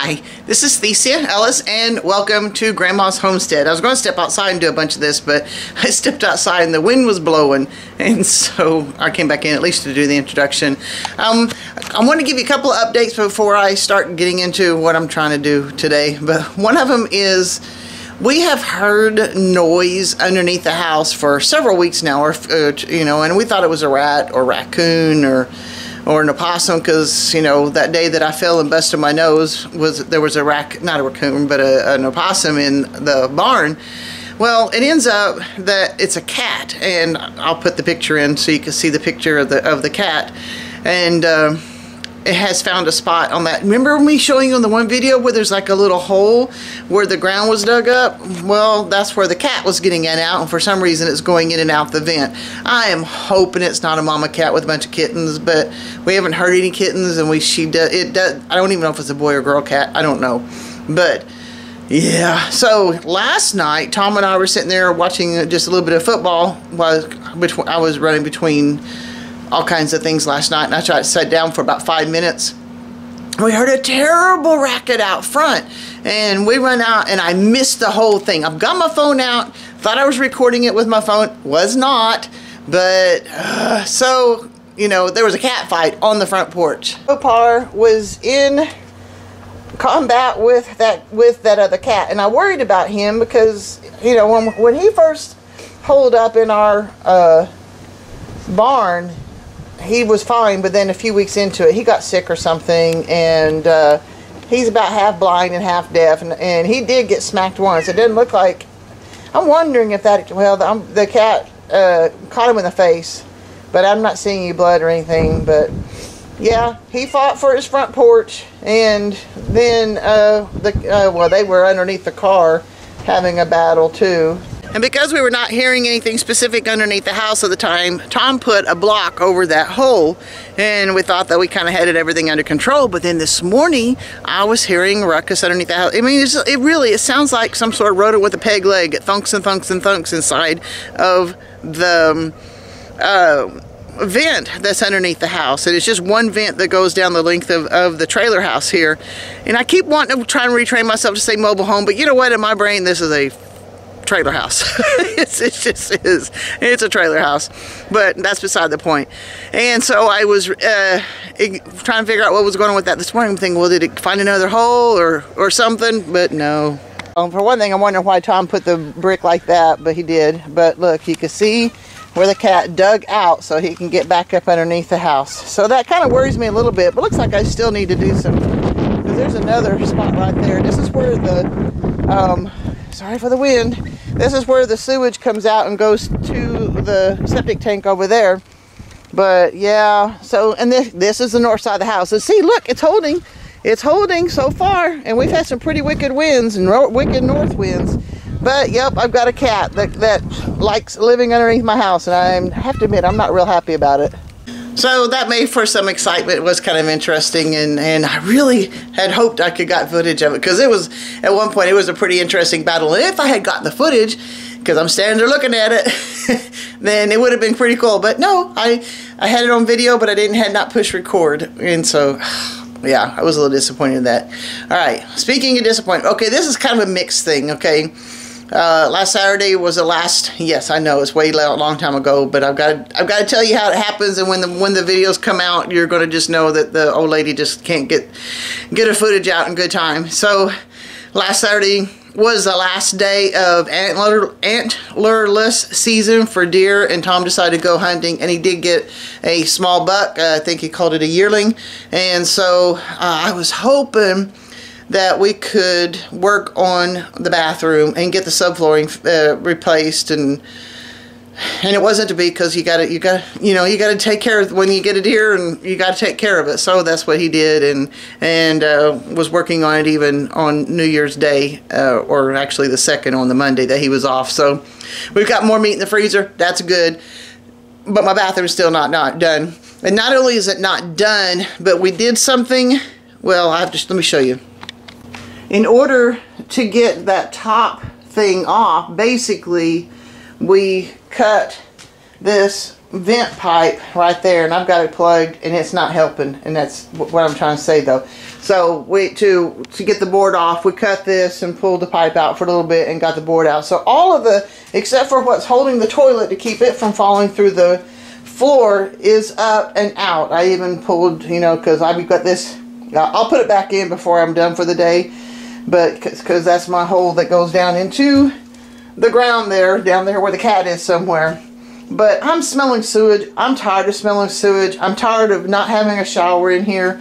Hi, this is Thecia Ellis and welcome to Grandma's Homestead. I was going to step outside and do a bunch of this, but I stepped outside and the wind was blowing, and so I came back in at least to do the introduction. I want to give you a couple of updates before I start getting into what I'm trying to do today, but one of them is we have heard noise underneath the house for several weeks now, and we thought it was a rat or raccoon or an opossum, because that day that I fell and busted my nose there was not a raccoon, but an opossum in the barn. Well, it ends up that it's a cat, and I'll put the picture in so you can see the picture of the cat, and it has found a spot on that. Remember me showing you in the one video where there's like a little hole where the ground was dug up? Well, that's where the cat was getting in and out, and for some reason it's going in and out the vent. I am hoping it's not a mama cat with a bunch of kittens, but we haven't heard any kittens, and I don't even know if it's a boy or girl cat. I don't know. But yeah, so last night Tom and I were sitting there watching just a little bit of football while I was running between all kinds of things last night, and I tried to sit down for about 5 minutes. We heard a terrible racket out front, and we run out, and I missed the whole thing. I've got my phone out, thought I was recording it with my phone, was not, but so there was a cat fight on the front porch. Opar was in combat with that other cat, and I worried about him because when he first holed up in our barn, he was fine, but then a few weeks into it, he got sick or something, and he's about half blind and half deaf, and he did get smacked once. It didn't look like, I'm wondering if the cat caught him in the face, but I'm not seeing any blood or anything. But yeah, he fought for his front porch, and then they were underneath the car having a battle too. And because we were not hearing anything specific underneath the house at the time, Tom put a block over that hole, and we thought that we kind of had everything under control. But then this morning, I was hearing a ruckus underneath the house. I mean, it sounds like some sort of rodent with a peg leg. It thunks and thunks and thunks inside of the vent that's underneath the house. And it's just one vent that goes down the length of the trailer house here. And I keep wanting to try and retrain myself to say mobile home, but you know what? In my brain, this is a trailer house. It just is. It's a trailer house, but that's beside the point. And so I was trying to figure out what was going on with that this morning. I'm thinking, well, did it find another hole or something? But no. For one thing, I'm wondering why Tom put the brick like that, but he did. But look, you can see where the cat dug out so he can get back up underneath the house. So that kind of worries me a little bit, but looks like I still need to do some, because there's another spot right there. This is where sorry for the wind. This is where the sewage comes out and goes to the septic tank over there. But yeah, so, and this is the north side of the house. And see, look, it's holding so far. And we've had some pretty wicked winds and wicked north winds. But yep, I've got a cat that likes living underneath my house, and I have to admit, I'm not real happy about it. So that made for some excitement. It was kind of interesting, and I really had hoped I could got footage of it, because it was, at one point, it was a pretty interesting battle. And if I had gotten the footage, because I'm standing there looking at it, then it would have been pretty cool. But no, I had it on video, but I had not pushed record, and so yeah, I was a little disappointed in that. All right, speaking of disappointment, okay, this is kind of a mixed thing, okay. Last Saturday was the last, yes, I know, it's way long time ago, but I've got to tell you how it happens, and when the videos come out, you're going to just know that the old lady just can't get her footage out in good time. So last Saturday was the last day of antlerless season for deer, and Tom decided to go hunting, and he did get a small buck. I think he called it a yearling, and so I was hoping that we could work on the bathroom and get the subflooring replaced, and it wasn't to be, because you got to take care of, when you get a deer, and you got to take care of it. So that's what he did, and was working on it even on New Year's Day, or actually the 2nd, on the Monday that he was off. So we've got more meat in the freezer. That's good, but my bathroom's still not done. And not only is it not done, but we did something. Well, let me show you. In order to get that top thing off, basically we cut this vent pipe right there, and I've got it plugged, and it's not helping, and that's what I'm trying to say though. So to get the board off, we cut this and pulled the pipe out for a little bit and got the board out. So all of the, except for what's holding the toilet to keep it from falling through the floor, is up and out. I even pulled, you know, because I've got this, I'll put it back in before I'm done for the day, but because that's my hole that goes down into the ground there, down there where the cat is somewhere. But I'm smelling sewage. I'm tired of smelling sewage. I'm tired of not having a shower in here.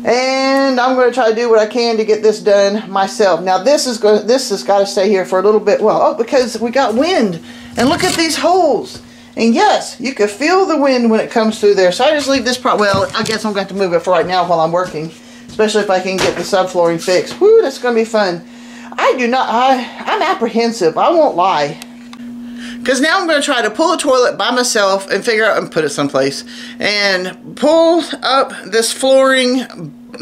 And I'm going to try to do what I can to get this done myself. Now this has got to stay here for a little bit. Well, oh, because we got wind. And look at these holes. And yes, you can feel the wind when it comes through there. So I just leave this part. Well, I guess I'm going to move it for right now while I'm working. Especially if I can get the subflooring fixed. Whoo, that's going to be fun. I'm apprehensive. I won't lie. Because now I'm going to try to pull a toilet by myself and figure out and put it someplace. And pull up this flooring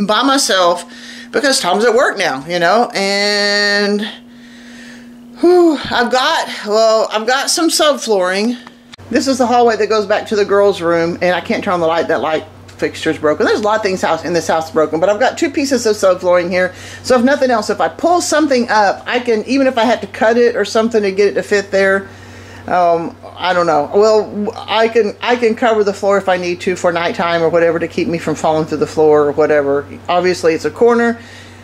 by myself because Tom's at work now, you know. And whew, I've got some subflooring. This is the hallway that goes back to the girls' room. And I can't turn on the light. That light fixture's broken. There's a lot of things in this house broken. But I've got 2 pieces of subflooring here. So if nothing else, if I pull something up, I can, even if I had to cut it or something to get it to fit there, I don't know. Well, I can cover the floor if I need to for nighttime or whatever to keep me from falling through the floor or whatever. Obviously, it's a corner,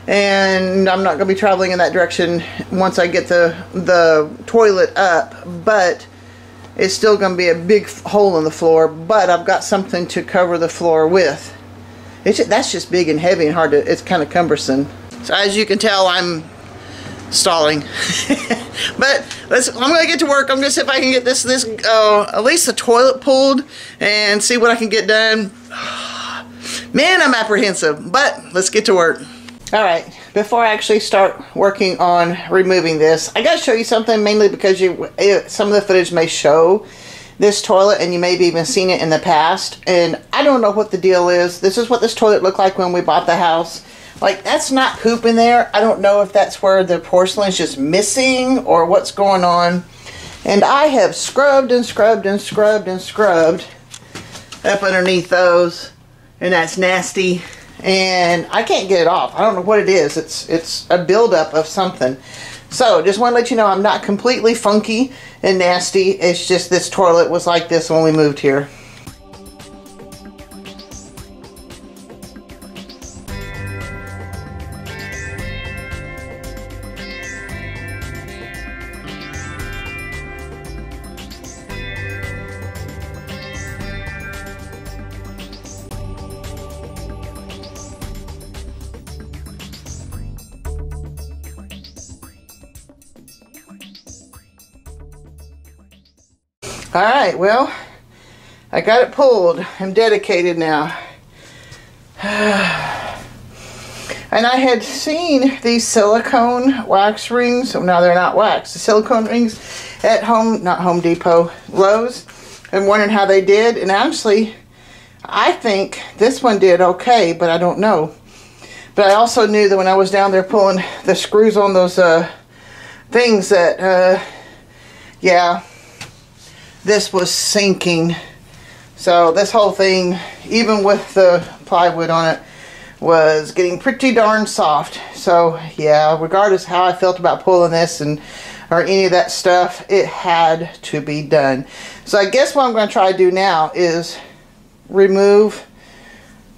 and I'm not going to be traveling in that direction once I get the toilet up. But it's still going to be a big hole in the floor. But I've got something to cover the floor with. That's just big and heavy and hard to. It's kind of cumbersome. So as you can tell, I'm stalling. But I'm gonna get to work. I'm gonna see if I can get this at least the toilet pulled and see what I can get done. Man, I'm apprehensive, but let's get to work. All right, before I actually start working on removing this, I gotta show you something, mainly because some of the footage may show this toilet and you may have even seen it in the past, and I don't know what the deal is. This is what this toilet looked like when we bought the house. Like, that's not poop in there. I don't know if that's where the porcelain's just missing or what's going on. And I have scrubbed and scrubbed and scrubbed and scrubbed up underneath those. And that's nasty. And I can't get it off. I don't know what it is. It's a buildup of something. So, just want to let you know I'm not completely funky and nasty. It's just this toilet was like this when we moved here. Alright, well, I got it pulled. I'm dedicated now. And I had seen these silicone wax rings. So now they're not wax. The silicone rings at not Home Depot, Lowe's. And wondering how they did. And honestly, I think this one did okay, but I don't know. But I also knew that when I was down there pulling the screws on those things that, yeah, this was sinking. So this whole thing, even with the plywood on it, was getting pretty darn soft. So yeah, regardless how I felt about pulling this or any of that stuff, it had to be done. So I guess what I'm going to try to do now is remove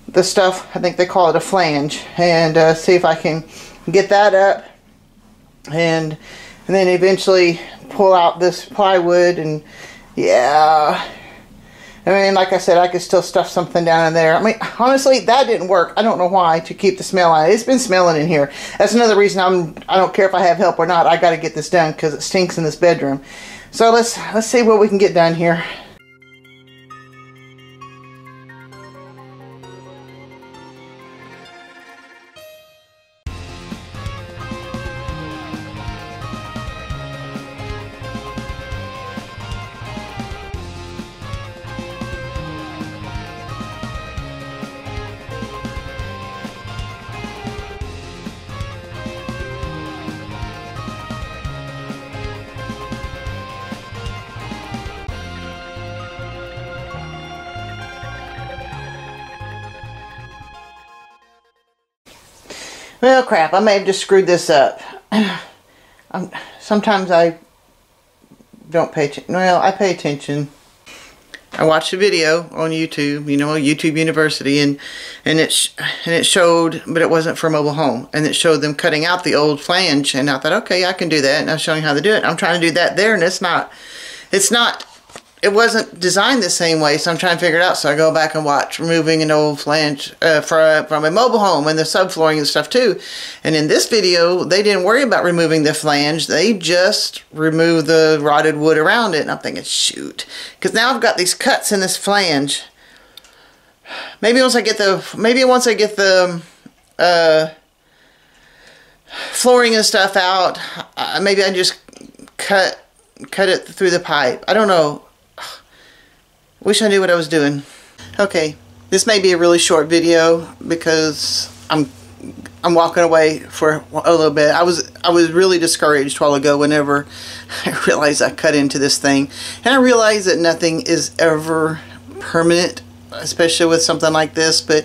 the stuff, I think they call it a flange, and see if I can get that up and then eventually pull out this plywood. And yeah, I mean, like I said, I could still stuff something down in there. I mean, honestly, that didn't work. I don't know why, to keep the smell out. It's been smelling in here. That's another reason I don't care if I have help or not. I got to get this done because it stinks in this bedroom. So let's see what we can get done here. Well, crap, I may have just screwed this up. Sometimes I don't pay attention. Well, I pay attention. I watched a video on YouTube, you know, YouTube University, and it showed, but it wasn't for a mobile home, and it showed them cutting out the old flange, and I thought, okay, I can do that, and I was showing how to do it. I'm trying to do that there, and it wasn't designed the same way, so I'm trying to figure it out. So I go back and watch removing an old flange from a mobile home and the subflooring and stuff too. And in this video, they didn't worry about removing the flange. They just removed the rotted wood around it. And I'm thinking, shoot, because now I've got these cuts in this flange. Maybe once I get the flooring and stuff out, maybe I just cut it through the pipe. I don't know. Wish I knew what I was doing. Okay, this may be a really short video because I'm walking away for a little bit. I was really discouraged a while ago whenever I realized I cut into this thing, and I realized that nothing is ever permanent, especially with something like this. But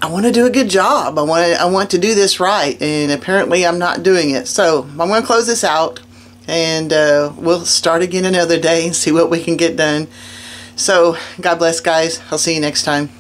I want to do a good job. I want to do this right, and apparently I'm not doing it. So I'm going to close this out, and we'll start again another day and see what we can get done. So, God bless, guys. I'll see you next time.